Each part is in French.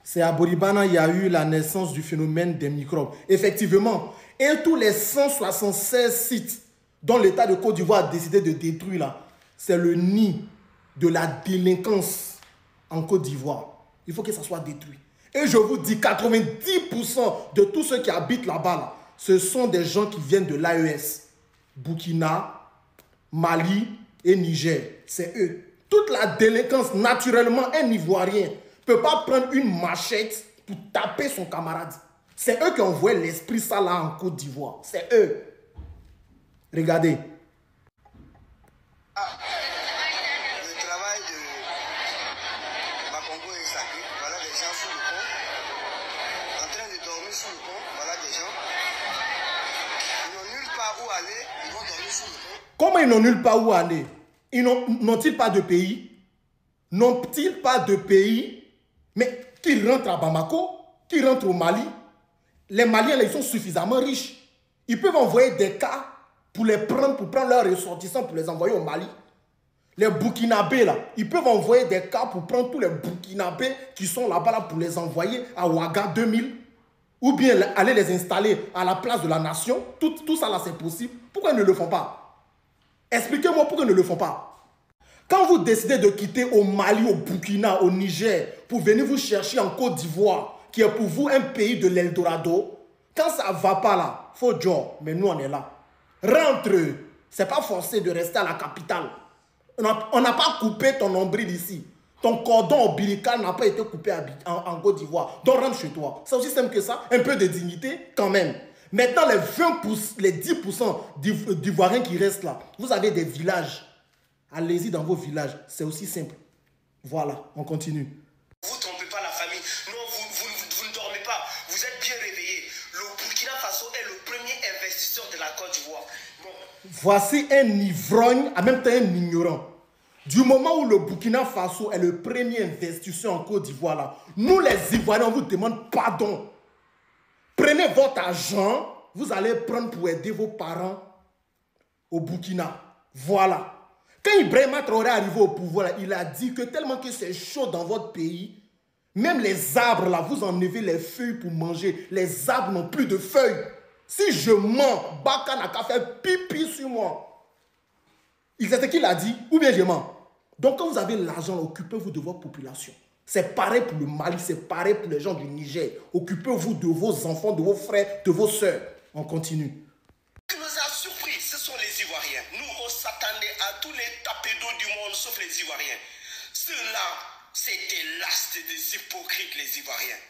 C'est à Boribana, il y a eu la naissance du phénomène des microbes. Effectivement. Et tous les 176 sites dont l'État de Côte d'Ivoire a décidé de détruire là, c'est le nid de la délinquance en Côte d'Ivoire. Il faut que ça soit détruit. Et je vous dis, 90% de tous ceux qui habitent là-bas, là, ce sont des gens qui viennent de l'AES, Burkina, Mali et Niger. C'est eux. Toute la délinquance, naturellement, un Ivoirien ne peut pas prendre une machette pour taper son camarade. C'est eux qui ont envoyé l'esprit ça là en Côte d'Ivoire. C'est eux. Regardez. Le travail de Bakongo et Saki, voilà des gens sous le pont, en train de dormir sous le pont, voilà des gens. Ils n'ont nulle part où aller, ils vont dormir sous le pont. Comment ils n'ont nulle part où aller? N'ont-ils pas de pays? N'ont-ils pas de pays? Mais qu'ils rentrent à Bamako, qu'ils rentrent au Mali. Les Maliens, là, ils sont suffisamment riches. Ils peuvent envoyer des cas pour les prendre, pour prendre leurs ressortissants, pour les envoyer au Mali. Les Burkinabés, là, ils peuvent envoyer des cas pour prendre tous les Burkinabés qui sont là-bas là, pour les envoyer à Ouaga 2000. Ou bien aller les installer à la place de la nation. Tout ça, là, c'est possible. Pourquoi ils ne le font pas? Expliquez-moi pourquoi ils ne le font pas. Quand vous décidez de quitter au Mali, au Burkina, au Niger, pour venir vous chercher en Côte d'Ivoire, qui est pour vous un pays de l'Eldorado, quand ça ne va pas là, faut job, mais nous on est là. Rentre, c'est pas forcé de rester à la capitale. On n'a pas coupé ton nombril ici. Ton cordon ombilical n'a pas été coupé en Côte d'Ivoire. Donc rentre chez toi. C'est aussi simple que ça, un peu de dignité quand même. Maintenant, les 10% d'Ivoiriens qui restent là, vous avez des villages. Allez-y dans vos villages, c'est aussi simple. Voilà, on continue. Vous ne trompez pas la famille. Non, vous ne dormez pas. Vous êtes bien réveillés. Le Burkina Faso est le premier investisseur de la Côte d'Ivoire. Bon. Voici un ivrogne, en même temps un ignorant. Du moment où le Burkina Faso est le premier investisseur en Côte d'Ivoire, là, nous les Ivoiriens, on vous demande pardon. Prenez votre argent, vous allez prendre pour aider vos parents au Burkina. Voilà. Quand Ibrahima Traoré est arrivé au pouvoir, il a dit que tellement que c'est chaud dans votre pays, même les arbres, là, vous enlevez les feuilles pour manger. Les arbres n'ont plus de feuilles. Si je mens, Baka n'a qu'à faire pipi sur moi. C'est ce qu'il a dit, ou bien je mens. Donc quand vous avez l'argent, occupez-vous de votre population. C'est pareil pour le Mali, c'est pareil pour les gens du Niger. Occupez-vous de vos enfants, de vos frères, de vos sœurs. On continue. Ce qui nous a surpris, ce sont les Ivoiriens. Nous, on s'attendait à tous les tapédos du monde, sauf les Ivoiriens. Ceux-là, c'est des lastes, des hypocrites, les Ivoiriens.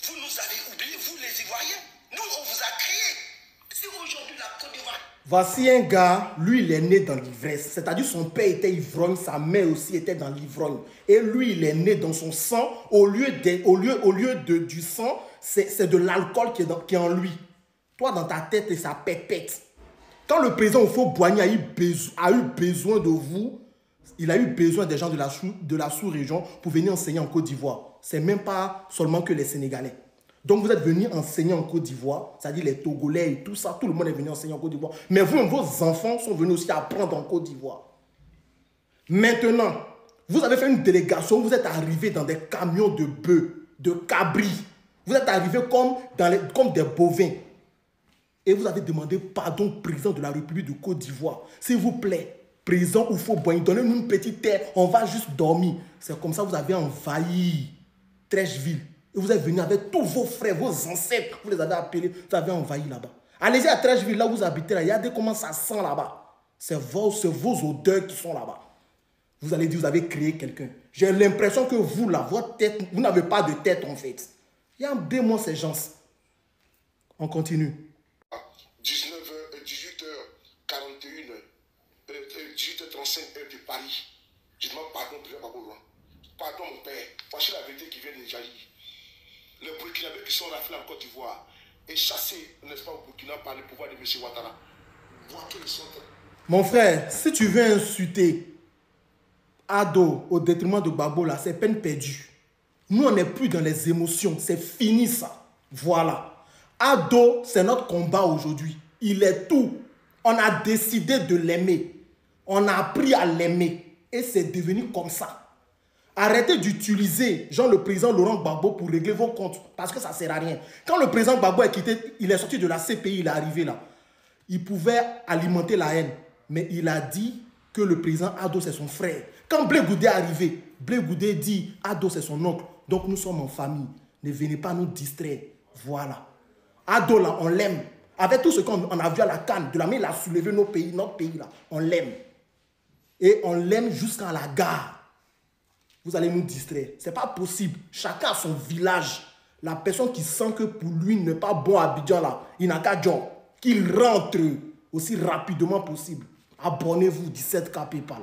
Vous nous avez oubliés, vous les Ivoiriens. Nous, on vous a créés. C'est aujourd'hui la Côte d'Ivoire. Voici un gars, lui, il est né dans l'ivresse. C'est-à-dire son père était ivrogne, sa mère aussi était dans l'ivrogne. Et lui, il est né dans son sang. Au lieu du sang, c'est de l'alcool qui est en lui. Toi, dans ta tête, ça pète. Quand le président Houphouët-Boigny a eu besoin de vous, il a eu besoin des gens de la sous-région pour venir enseigner en Côte d'Ivoire. Ce n'est même pas seulement que les Sénégalais. Donc vous êtes venus enseigner en Côte d'Ivoire, c'est-à-dire les Togolais et tout ça, tout le monde est venu enseigner en Côte d'Ivoire. Mais vous, vos enfants sont venus aussi apprendre en Côte d'Ivoire. Maintenant, vous avez fait une délégation, vous êtes arrivés dans des camions de bœufs, de cabris. Vous êtes arrivés comme des bovins. Et vous avez demandé pardon au président de la République de Côte d'Ivoire. S'il vous plaît, président Houphouët-Boigny, donnez-nous une petite terre, on va juste dormir. C'est comme ça que vous avez envahi Trècheville. Et vous êtes venu avec tous vos frères, vos ancêtres, vous les avez appelés, vous avez envahi là-bas. Allez-y à Trècheville, là où vous habitez, là, regardez comment ça sent là-bas. C'est vos odeurs qui sont là-bas. Vous allez dire, vous avez créé quelqu'un. J'ai l'impression que vous, là, votre tête, vous n'avez pas de tête en fait. Regardez-moi ces gens. On continue. 18h41, 18h35 heure de Paris. Je demande pardon, président Baboulois. Pardon, mon père. Voici la vérité qui vient de jaillir. Les Burkinabés qui sont raflés en Côte d'Ivoire et chassés, n'est-ce pas, au Burkina par le pouvoir de M. Ouattara. Voici les centres. Mon frère, si tu veux insulter Ado au détriment de Babo, là, c'est peine perdue. Nous, on n'est plus dans les émotions. C'est fini, ça. Voilà. Ado, c'est notre combat aujourd'hui. Il est tout. On a décidé de l'aimer. On a appris à l'aimer. Et c'est devenu comme ça. Arrêtez d'utiliser, genre le président Laurent Gbagbo pour régler vos comptes, parce que ça ne sert à rien. Quand le président Gbagbo est quitté, il est sorti de la CPI, il est arrivé là. Il pouvait alimenter la haine, mais il a dit que le président Ado, c'est son frère. Quand Blé Goudé est arrivé, Blé Goudé dit Ado, c'est son oncle. Donc nous sommes en famille. Ne venez pas nous distraire. Voilà. Ado, là, on l'aime. Avec tout ce qu'on a vu à la CAN, de la main, il a soulevé notre pays là. On l'aime. Et on l'aime jusqu'à la gare. Vous allez nous distraire. Ce n'est pas possible. Chacun a son village. La personne qui sent que pour lui n'est pas bon à Abidjan là, il n'a qu'à job. Qu'il rentre aussi rapidement possible. Abonnez-vous, 17K PayPal.